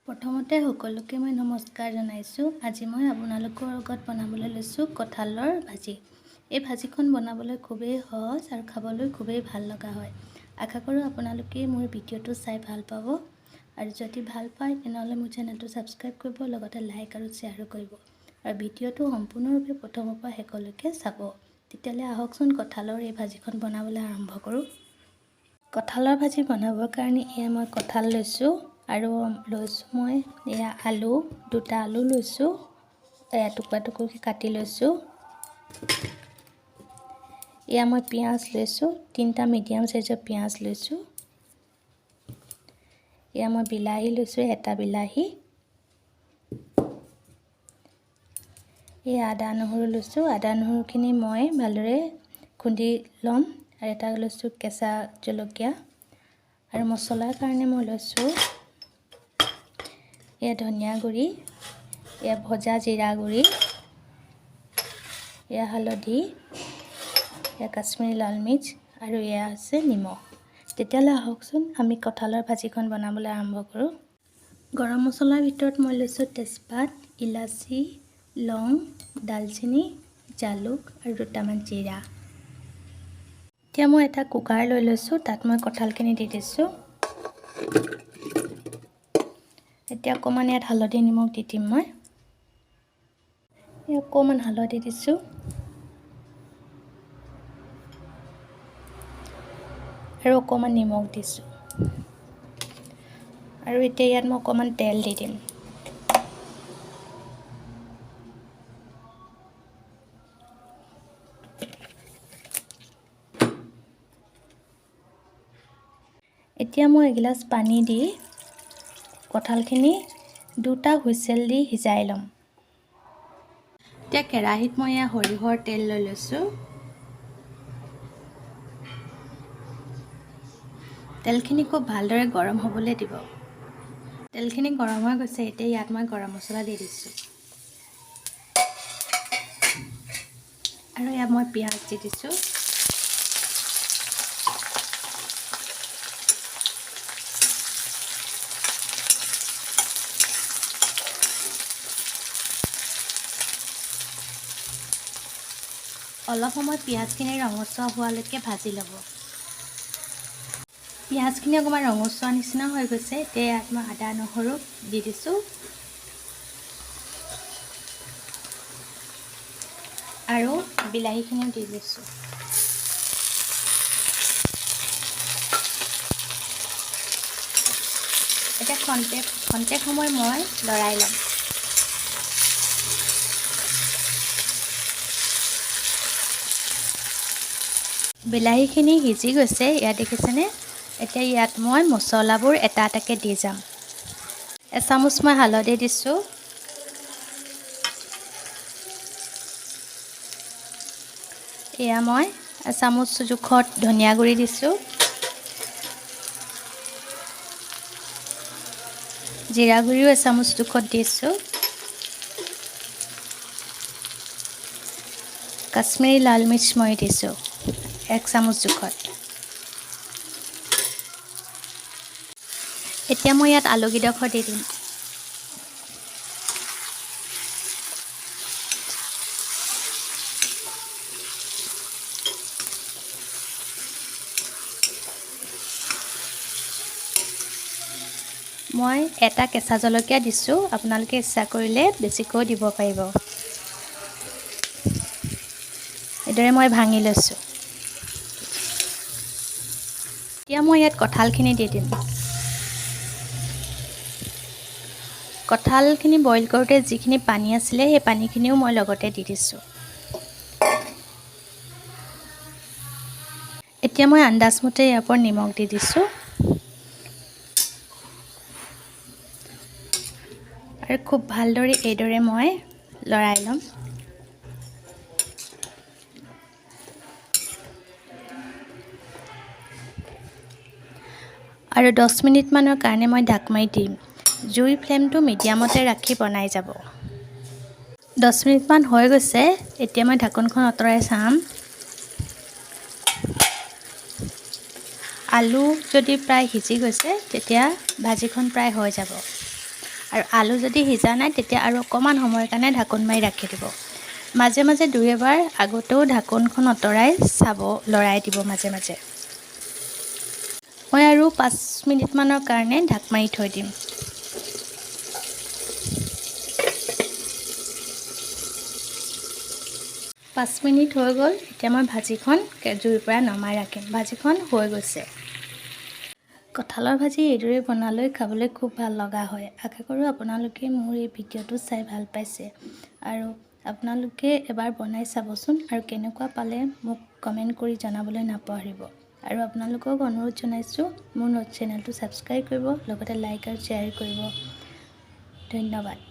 প্ৰথমতে সকলোকে মই নমস্কাৰ জনাইছোঁ। আজি মই আপোনালোকৰ আগত বনাবলৈ লৈছোঁ কঁঠালৰ ভাজি। এই ভাজিখন বনাবলৈ খুবেই সহজ আৰু খাবলৈ খুবেই ভাল লগা হয়। আশা কৰোঁ আপোনালোকে মোৰ ভিডিঅ'টো চাই ভাল পাব আৰু যদি ভাল পায় তেনেহ'লে মোৰ চেনেলটো ছাবস্ক্ৰাইব কৰিব, লগতে লাইক আৰু শ্বেয়াৰো কৰিব আৰু ভিডিঅ'টো সম্পূৰ্ণৰূপে প্ৰথমৰ পৰা শেষলৈকে চাব। তেতিয়াহ'লে আহকচোন কঁঠালৰ এই ভাজিখন বনাবলৈ আৰম্ভ কৰোঁ। কঁঠালৰ ভাজি বনাবৰ কাৰণে এয়া মই কঁঠাল লৈছোঁ আৰু লৈছোঁ মই এয়া আলু, দুটা আলু লৈছোঁ, এয়া টুকুৰা টুকুৰকৈ কাটি লৈছোঁ। এয়া মই পিঁয়াজ লৈছোঁ, 3টা মিডিয়াম সাইজৰ পিঁয়াজ লৈছোঁ। এয়া মই বিলাহী লৈছোঁ, 1টা বিলাহী। এয়া আদা নহৰু লৈছোঁ, আদা নহৰুখিনি মই ভালদৰে খুন্দি ল'ম আৰু এটা লৈছোঁ কেঁচা জলকীয়া আৰু মছলাৰ কাৰণে মই লৈছোঁ এয়া ধনিয়া গুড়ি, এয়া ভজা জিৰা গুড়ি, এয়া হালধি, এয়া কাশ্মীৰী লাল মিৰ্চ আৰু এয়া হৈছে নিমখ। তেতিয়াহ'লে আহকচোন আমি কঁঠালৰ ভাজিখন বনাবলৈ আৰম্ভ কৰোঁ। গৰম মছলাৰ ভিতৰত মই লৈছোঁ তেজপাত, ইলাচি, লং, দালচেনি, জালুক আৰু 2টামান জিৰা। এতিয়া মই এটা কুকাৰ লৈ লৈছোঁ, তাত মই কঁঠালখিনি দি দিছোঁ। এতিয়া অকণমান ইয়াত হালধি নিমখ দি দিম মই। অকণমান হালধি দিছোঁ আৰু অকণমান নিমখ দিছোঁ আৰু এতিয়া ইয়াত মই অকণমান তেল দি দিম। এতিয়া মই এগিলাচ পানী দি কঁঠালখিনি 2টা হুইচেল দি সিজাই ল'ম। এতিয়া কেৰাহীত মই এয়া সৰিয়হৰ তেল লৈ লৈছোঁ। তেলখিনি খুব ভালদৰে গৰম হ'বলৈ দিব। তেলখিনি গৰম হৈ গৈছে, এতিয়া ইয়াত মই গৰম মছলা দি দিছোঁ আৰু ইয়াত মই পিঁয়াজ দি দিছোঁ। অলপ সময় পিঁয়াজখিনি ৰঙচুৱা হোৱালৈকে ভাজি ল'ব। পিঁয়াজখিনি অকণমান ৰঙচুৱা নিচিনা হৈ গৈছে, এতিয়া ইয়াত মই আদা নহৰু দি দিছোঁ আৰু বিলাহীখিনিও দি দিছোঁ। এতিয়া খন্তেক সময় মই লৰাই ল'ম। বিলাহীখিনি সিজি গৈছে, ইয়াত দেখিছেনে? এতিয়া ইয়াত মই মছলাবোৰ এটা এটাকৈ দি যাম। এচামুচ মই হালধি দিছোঁ, এয়া মই এচামুচ জোখত ধনিয়া গুড়ি দিছোঁ, জিৰা গুড়িও এচামুচ জোখত দিছোঁ, কাশ্মীৰী লাল মিৰ্চ মই দিছোঁ 1 চামুচ জোখত। এতিয়া মই ইয়াত আলুকেইডোখৰ দি দিম। মই এটা কেঁচা জলকীয়া দিছোঁ, আপোনালোকে ইচ্ছা কৰিলে বেছিকৈও দিব পাৰিব। এইদৰে মই ভাঙি লৈছোঁ। এতিয়া মই ইয়াত কঁঠালখিনি দি দিম। কঁঠালখিনি বইল কৰোঁতে যিখিনি পানী আছিলে সেই পানীখিনিও মই লগতে দি দিছোঁ। এতিয়া মই আন্দাজমতে ইয়াৰ ওপৰত নিমখ দি দিছোঁ আৰু খুব ভালদৰে এইদৰে মই লৰাই ল'ম। আৰু 10 মিনিটমানৰ কাৰণে মই ঢাক মাৰি দিম। জুইৰ ফ্লেমটো মিডিয়ামতে ৰাখি বনাই যাব। 10 মিনিটমান হৈ গৈছে, এতিয়া মই ঢাকনখন আঁতৰাই চাম। আলু যদি প্ৰায় সিজি গৈছে তেতিয়া ভাজিখন প্ৰায় হৈ যাব। আৰু আলু যদি সিজা নাই তেতিয়া আৰু অকণমান সময়ৰ কাৰণে ঢাকোন মাৰি ৰাখি দিব। মাজে মাজে দুই এবাৰ আগতেও ঢাকোনখন আঁতৰাই লৰাই দিব মাজে মাজে। মই আৰু 5 মিনিটমানৰ কাৰণে ঢাক মাৰি থৈ দিম। 5 মিনিট হৈ গ'ল। এতিয়া মই ভাজিখন জুইৰ পৰা নমাই ৰাখিম। ভাজিখন হৈ গৈছে। কঁঠালৰ ভাজি এইদৰে বনালৈ খাবলৈ খুব ভাল লগা হয়। আশা কৰোঁ আপোনালোকে মোৰ এই ভিডিঅ'টো চাই ভাল পাইছে আৰু আপোনালোকে এবাৰ বনাই চাবচোন আৰু কেনেকুৱা পালে মোক কমেণ্ট কৰি জনাবলৈ নাপাহৰিব। আৰু আপোনালোকক অনুৰোধ জনাইছোঁ মোৰ চেনেলটো ছাবস্ক্ৰাইব কৰিব, লগতে লাইক আৰু শ্বেয়াৰ কৰিব। ধন্যবাদ।